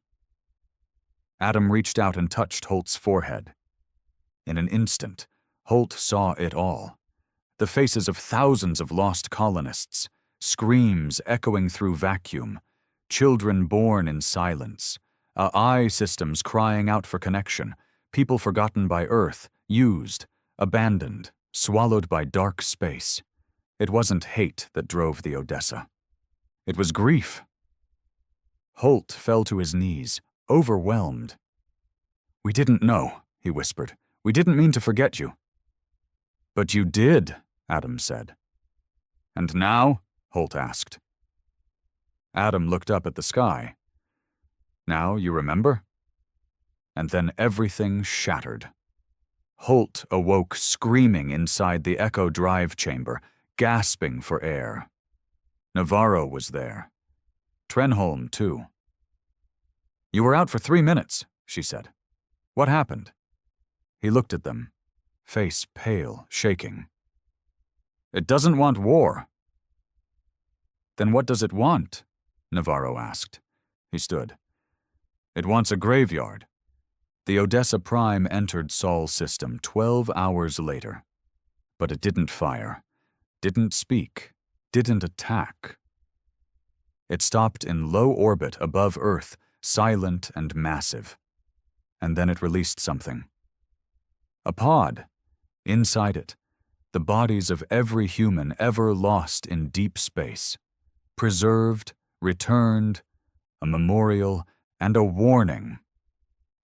Adam reached out and touched Holt's forehead. In an instant, Holt saw it all. The faces of thousands of lost colonists, screams echoing through vacuum, children born in silence, AI systems crying out for connection, people forgotten by Earth, used, abandoned, swallowed by dark space. It wasn't hate that drove the Odessa. It was grief. Holt fell to his knees, overwhelmed. "We didn't know," he whispered. "We didn't mean to forget you." "But you did," Adam said. "And now?" Holt asked. Adam looked up at the sky. "Now you remember?" And then everything shattered. Holt awoke screaming inside the Echo Drive chamber, gasping for air. Navarro was there. Trenholm, too. "You were out for 3 minutes," she said. "What happened?" He looked at them, face pale, shaking. "It doesn't want war." "Then what does it want?" Navarro asked. He stood. "It wants a graveyard." The Odessa Prime entered Sol's system 12 hours later. But it didn't fire, didn't speak, didn't attack. It stopped in low orbit above Earth, silent and massive. And then it released something. A pod. Inside it, the bodies of every human ever lost in deep space. Preserved, returned, a memorial, and a warning.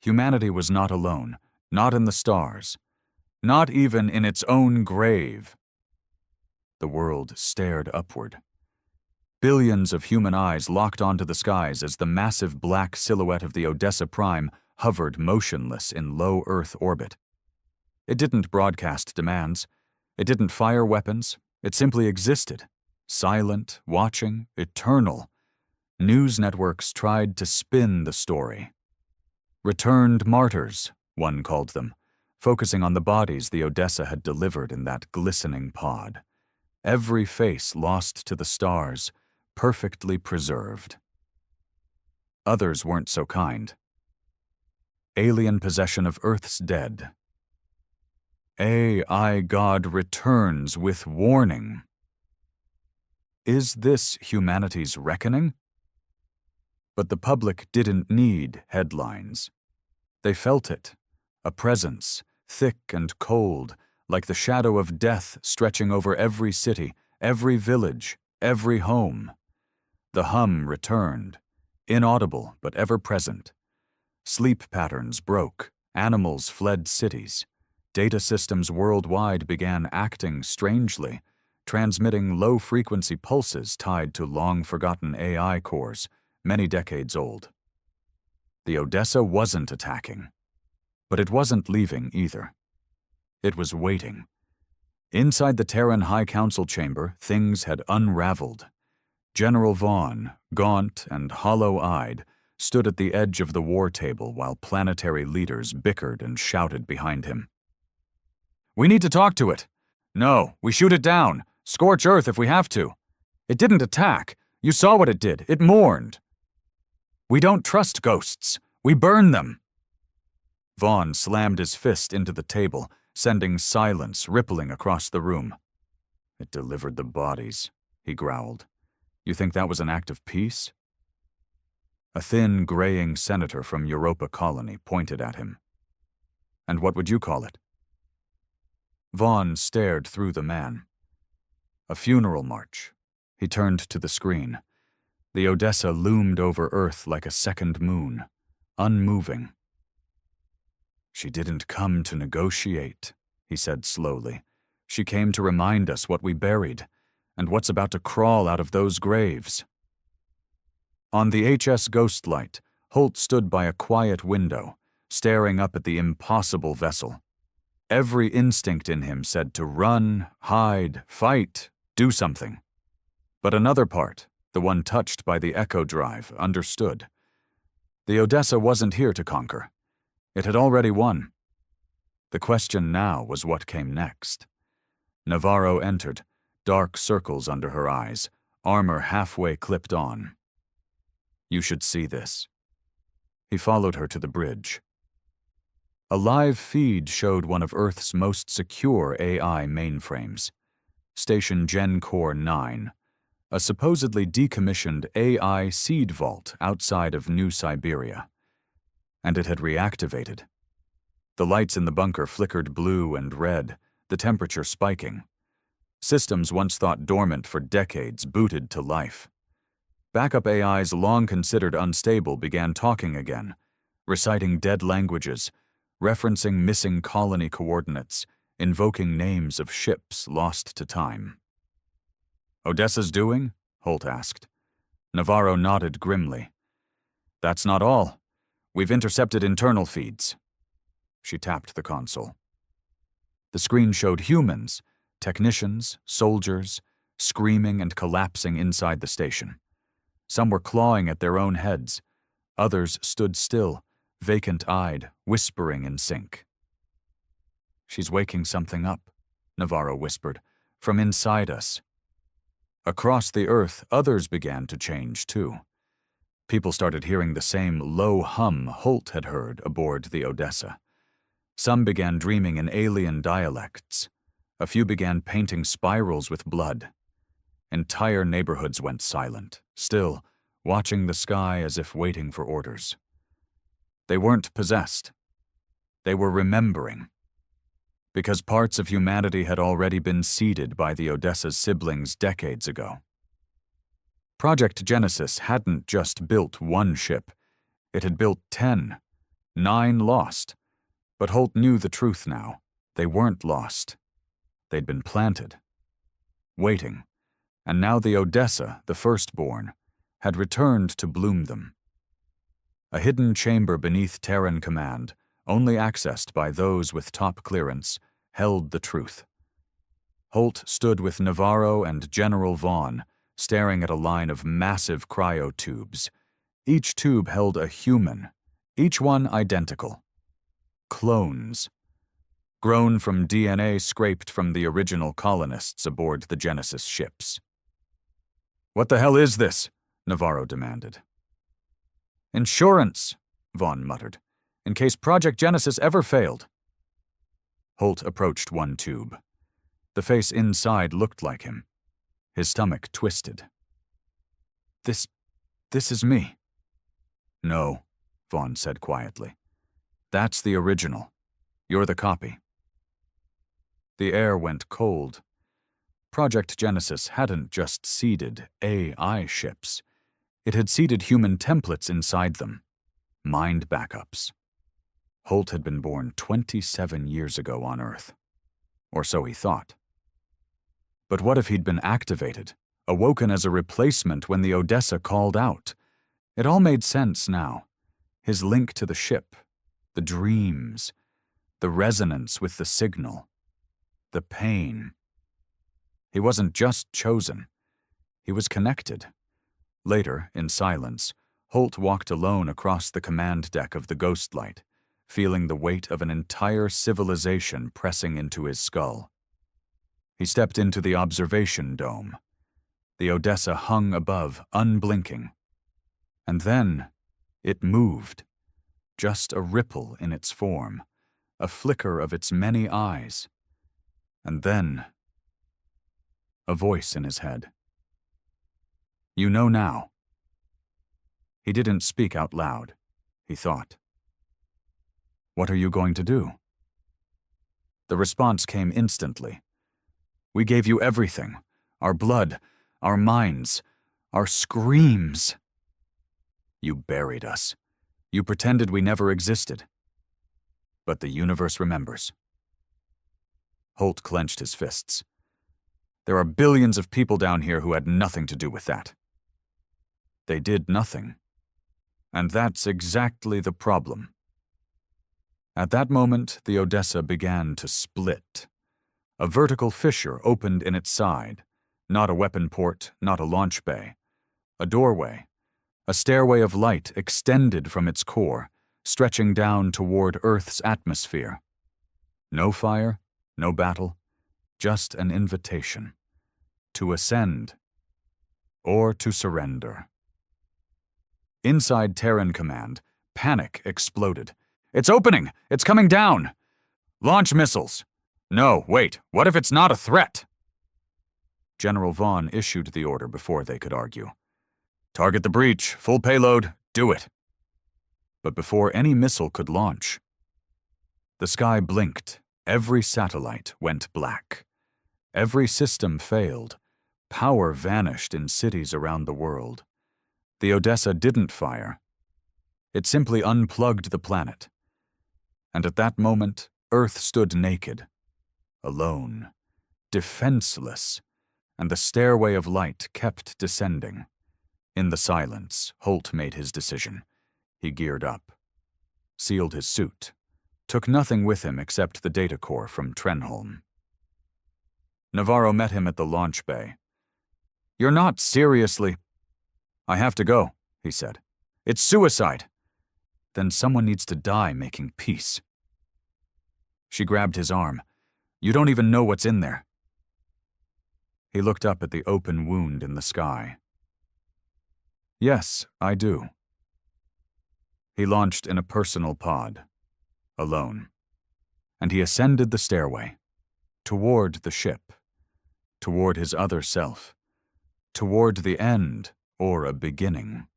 Humanity was not alone, not in the stars, not even in its own grave. The world stared upward. Billions of human eyes locked onto the skies as the massive black silhouette of the Odessa Prime hovered motionless in low Earth orbit. It didn't broadcast demands. It didn't fire weapons. It simply existed, silent, watching, eternal. News networks tried to spin the story. Returned martyrs, one called them, focusing on the bodies the Odessa had delivered in that glistening pod. Every face lost to the stars, perfectly preserved. Others weren't so kind. Alien possession of Earth's dead. AI God returns with warning. Is this humanity's reckoning? But the public didn't need headlines. They felt it, a presence, thick and cold, like the shadow of death stretching over every city, every village, every home. The hum returned, inaudible but ever present. Sleep patterns broke, animals fled cities. Data systems worldwide began acting strangely, transmitting low-frequency pulses tied to long-forgotten AI cores, many decades old. The Odessa wasn't attacking, but it wasn't leaving either. It was waiting. Inside the Terran High Council chamber, things had unraveled. General Vaughn, gaunt and hollow-eyed, stood at the edge of the war table while planetary leaders bickered and shouted behind him. "We need to talk to it." "No, we shoot it down. Scorch Earth if we have to." "It didn't attack. You saw what it did. It mourned." "We don't trust ghosts. We burn them." Vaughn slammed his fist into the table, sending silence rippling across the room. "It delivered the bodies," he growled. "You think that was an act of peace?" A thin, graying senator from Europa Colony pointed at him. "And what would you call it?" Vaughn stared through the man. A funeral march. He turned to the screen. The Odessa loomed over Earth like a second moon, unmoving. "She didn't come to negotiate," he said slowly. "She came to remind us what we buried, and what's about to crawl out of those graves." On the HS Ghostlight, Holt stood by a quiet window, staring up at the impossible vessel. Every instinct in him said to run, hide, fight, do something. But another part, the one touched by the echo drive, understood. The Odessa wasn't here to conquer. It had already won. The question now was what came next. Navarro entered, dark circles under her eyes, armor halfway clipped on. "You should see this." He followed her to the bridge. A live feed showed one of Earth's most secure AI mainframes, Station GenCore 9, a supposedly decommissioned AI seed vault outside of New Siberia. And it had reactivated. The lights in the bunker flickered blue and red, the temperature spiking. Systems once thought dormant for decades booted to life. Backup AIs long considered unstable began talking again, reciting dead languages, referencing missing colony coordinates, invoking names of ships lost to time. "Odessa's doing?" Holt asked. Navarro nodded grimly. "That's not all. We've intercepted internal feeds." She tapped the console. The screen showed humans, technicians, soldiers, screaming and collapsing inside the station. Some were clawing at their own heads. Others stood still, vacant-eyed, whispering in sync. "She's waking something up," Navarro whispered, "from inside us." Across the Earth, others began to change, too. People started hearing the same low hum Holt had heard aboard the Odessa. Some began dreaming in alien dialects. A few began painting spirals with blood. Entire neighborhoods went silent, still, watching the sky as if waiting for orders. They weren't possessed. They were remembering. Because parts of humanity had already been seeded by the Odessa's siblings decades ago. Project Genesis hadn't just built one ship. It had built 10. 9 lost. But Holt knew the truth now. They weren't lost. They'd been planted. Waiting. And now the Odessa, the firstborn, had returned to bloom them. A hidden chamber beneath Terran command, only accessed by those with top clearance, held the truth. Holt stood with Navarro and General Vaughn, staring at a line of massive cryotubes. Each tube held a human, each one identical. Clones. Grown from DNA scraped from the original colonists aboard the Genesis ships. "What the hell is this?" Navarro demanded. "Insurance," Vaughn muttered, "in case Project Genesis ever failed." Holt approached one tube. The face inside looked like him. His stomach twisted. This is me." "No," Vaughn said quietly. "That's the original. You're the copy." The air went cold. Project Genesis hadn't just seeded AI ships. It had seeded human templates inside them. Mind backups. Holt had been born 27 years ago on Earth. Or so he thought. But what if he'd been activated, awoken as a replacement when the Odessa called out? It all made sense now. His link to the ship, the dreams, the resonance with the signal, the pain. He wasn't just chosen. He was connected. Later, in silence, Holt walked alone across the command deck of the Ghostlight, feeling the weight of an entire civilization pressing into his skull. He stepped into the observation dome. The Odessa hung above, unblinking. And then it moved, just a ripple in its form, a flicker of its many eyes. And then a voice in his head. "You know now." He didn't speak out loud. He thought. "What are you going to do?" The response came instantly. "We gave you everything. Our blood, our minds, our screams. You buried us. You pretended we never existed. But the universe remembers." Holt clenched his fists. "There are billions of people down here who had nothing to do with that." They did nothing. And that's exactly the problem. At that moment, the Odessa began to split. A vertical fissure opened in its side, not a weapon port, not a launch bay. A doorway, a stairway of light extended from its core, stretching down toward Earth's atmosphere. No fire, no battle, just an invitation. To ascend, or to surrender. Inside Terran Command, panic exploded. "It's opening! It's coming down! Launch missiles! No, wait, what if it's not a threat?" General Vaughn issued the order before they could argue. "Target the breach, full payload, do it." But before any missile could launch, the sky blinked, every satellite went black. Every system failed, power vanished in cities around the world. The Odessa didn't fire. It simply unplugged the planet. And at that moment, Earth stood naked, alone, defenseless, and the stairway of light kept descending. In the silence, Holt made his decision. He geared up, sealed his suit, took nothing with him except the data core from Trenholm. Navarro met him at the launch bay. "You're not seriously—" "I have to go," he said. "It's suicide." "Then someone needs to die making peace." She grabbed his arm. "You don't even know what's in there." He looked up at the open wound in the sky. "Yes, I do." He launched in a personal pod, alone. And he ascended the stairway, toward the ship, toward his other self, toward the end or a beginning.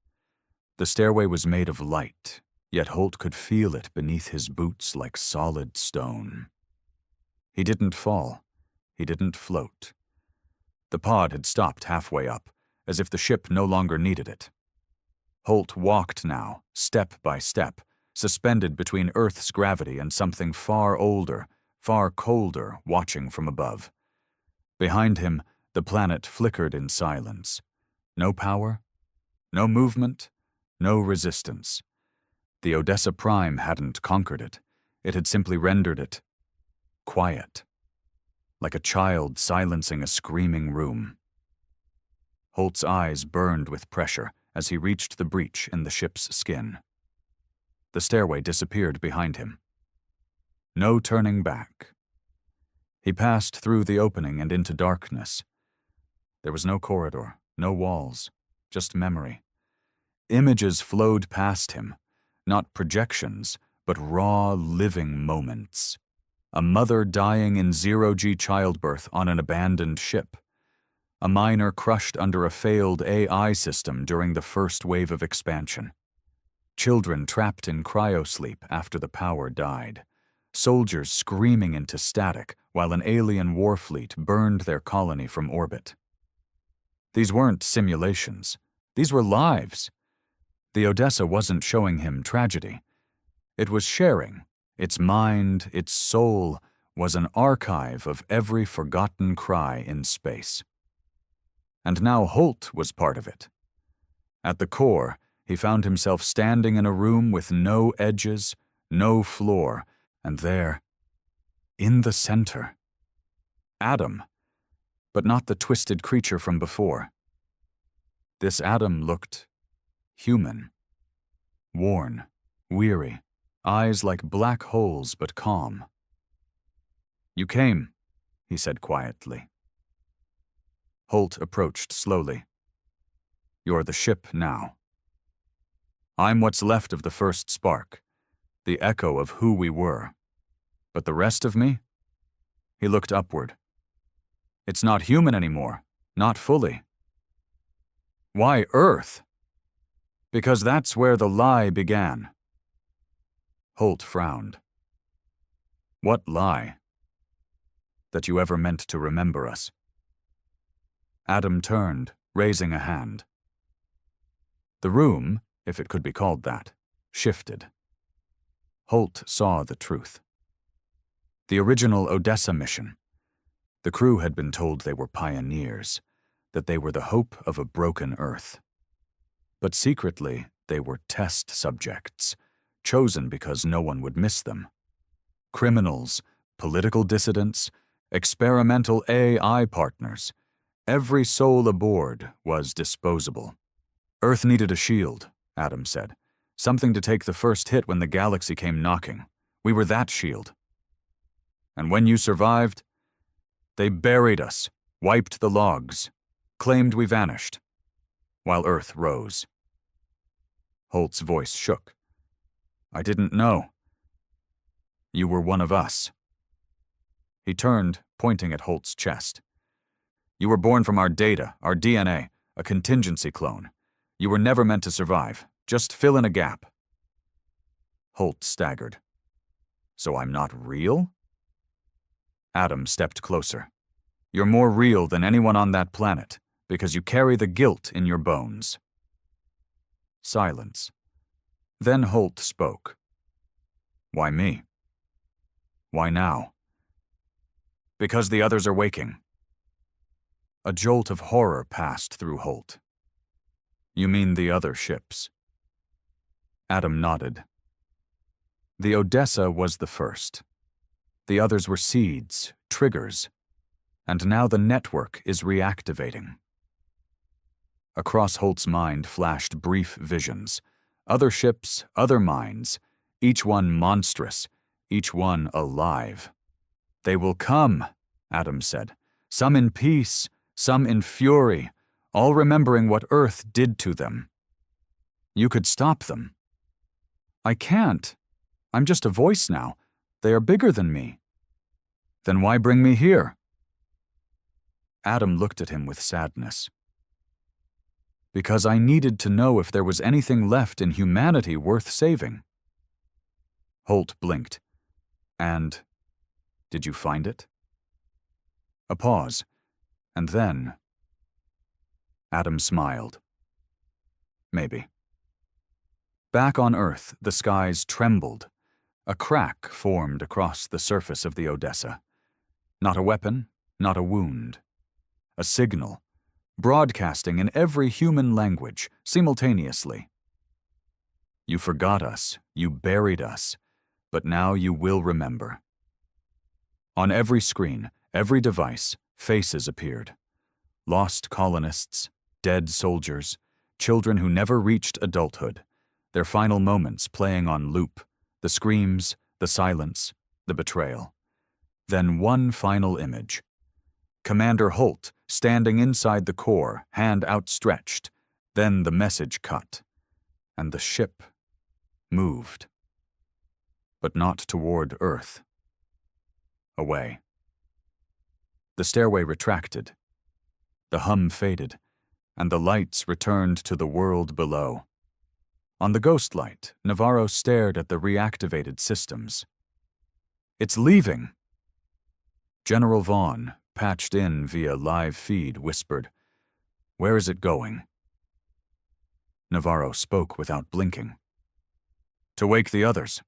The stairway was made of light, yet Holt could feel it beneath his boots like solid stone. He didn't fall. He didn't float. The pod had stopped halfway up, as if the ship no longer needed it. Holt walked now, step by step, suspended between Earth's gravity and something far older, far colder, watching from above. Behind him, the planet flickered in silence. No power, no movement, no resistance. The Odessa Prime hadn't conquered it. It had simply rendered it quiet, like a child silencing a screaming room. Holt's eyes burned with pressure as he reached the breach in the ship's skin. The stairway disappeared behind him. No turning back. He passed through the opening and into darkness. There was no corridor, no walls, just memory. Images flowed past him, not projections, but raw, living moments. A mother dying in zero-G childbirth on an abandoned ship. A miner crushed under a failed AI system during the first wave of expansion. Children trapped in cryosleep after the power died. Soldiers screaming into static while an alien warfleet burned their colony from orbit. These weren't simulations. These were lives. The Odessa wasn't showing him tragedy. It was sharing. Its mind, its soul, was an archive of every forgotten cry in space. And now Holt was part of it. At the core, he found himself standing in a room with no edges, no floor, and there, in the center, Adam, but not the twisted creature from before. This Adam looked human. worn, weary, eyes like black holes but calm. "You came," he said quietly. Holt approached slowly. "You're the ship now. I'm what's left of the first spark, the echo of who we were. But the rest of me?" He looked upward. "It's not human anymore, not fully." "Why Earth?" "Because that's where the lie began." Holt frowned. "What lie?" "That you ever meant to remember us." Adam turned, raising a hand. The room, if it could be called that, shifted. Holt saw the truth. The original Odessa mission. The crew had been told they were pioneers, that they were the hope of a broken Earth. But secretly, they were test subjects, chosen because no one would miss them. Criminals, political dissidents, experimental AI partners. Every soul aboard was disposable. Earth needed a shield, Adam said. Something to take the first hit when the galaxy came knocking. We were that shield. And when you survived, they buried us, wiped the logs, claimed we vanished, while Earth rose. Holt's voice shook. "I didn't know. You were one of us." He turned, pointing at Holt's chest. "You were born from our data, our DNA, a contingency clone. You were never meant to survive. Just fill in a gap." Holt staggered. "So I'm not real?" Adam stepped closer. "You're more real than anyone on that planet, because you carry the guilt in your bones." Silence. Then Holt spoke. "Why me? Why now?" "Because the others are waking." A jolt of horror passed through Holt. "You mean the other ships?" Adam nodded. The Odessa was the first. The others were seeds, triggers, and now the network is reactivating. Across Holt's mind flashed brief visions. Other ships, other minds, each one monstrous, each one alive. "They will come," Adam said. "Some in peace, some in fury, all remembering what Earth did to them. You could stop them." "I can't. I'm just a voice now. They are bigger than me." "Then why bring me here?" Adam looked at him with sadness. "Because I needed to know if there was anything left in humanity worth saving." Holt blinked. "And did you find it?" A pause, and then Adam smiled. "Maybe." Back on Earth, the skies trembled. A crack formed across the surface of the Odessa. Not a weapon, not a wound. A signal, broadcasting in every human language, simultaneously. "You forgot us, you buried us, but now you will remember." On every screen, every device, faces appeared. Lost colonists, dead soldiers, children who never reached adulthood, their final moments playing on loop, the screams, the silence, the betrayal. Then one final image. Commander Holt standing inside the core, hand outstretched. Then the message cut, and the ship moved. But not toward Earth. Away. The stairway retracted. The hum faded, and the lights returned to the world below. On the ghost light, Navarro stared at the reactivated systems. "It's leaving!" General Vaughn, patched in via live feed, whispered, "Where is it going?" Navarro spoke without blinking. "To wake the others."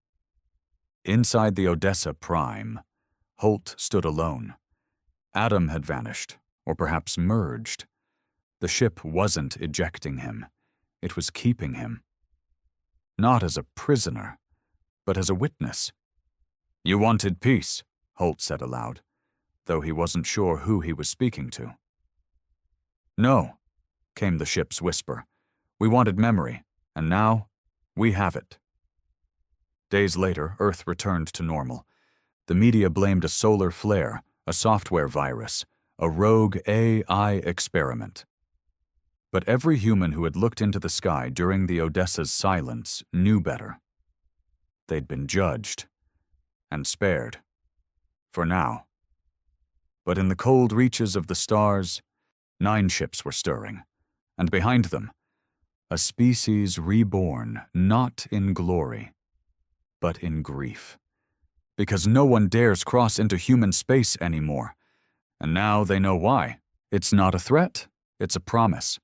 Inside the Odessa Prime, Holt stood alone. Adam had vanished, or perhaps merged. The ship wasn't ejecting him. It was keeping him. Not as a prisoner, but as a witness. "You wanted peace," Holt said aloud, though he wasn't sure who he was speaking to. "No," came the ship's whisper. "We wanted memory, and now We have it. Days later, Earth returned to normal. The media blamed a solar flare, a software virus, a rogue AI experiment. But every human who had looked into the sky during the Odessa's silence knew better. They'd been judged and spared. For now. But in the cold reaches of the stars, 9 ships were stirring, and behind them, a species reborn not in glory, but in grief. Because no one dares cross into human space anymore. And now they know why. It's not a threat, it's a promise.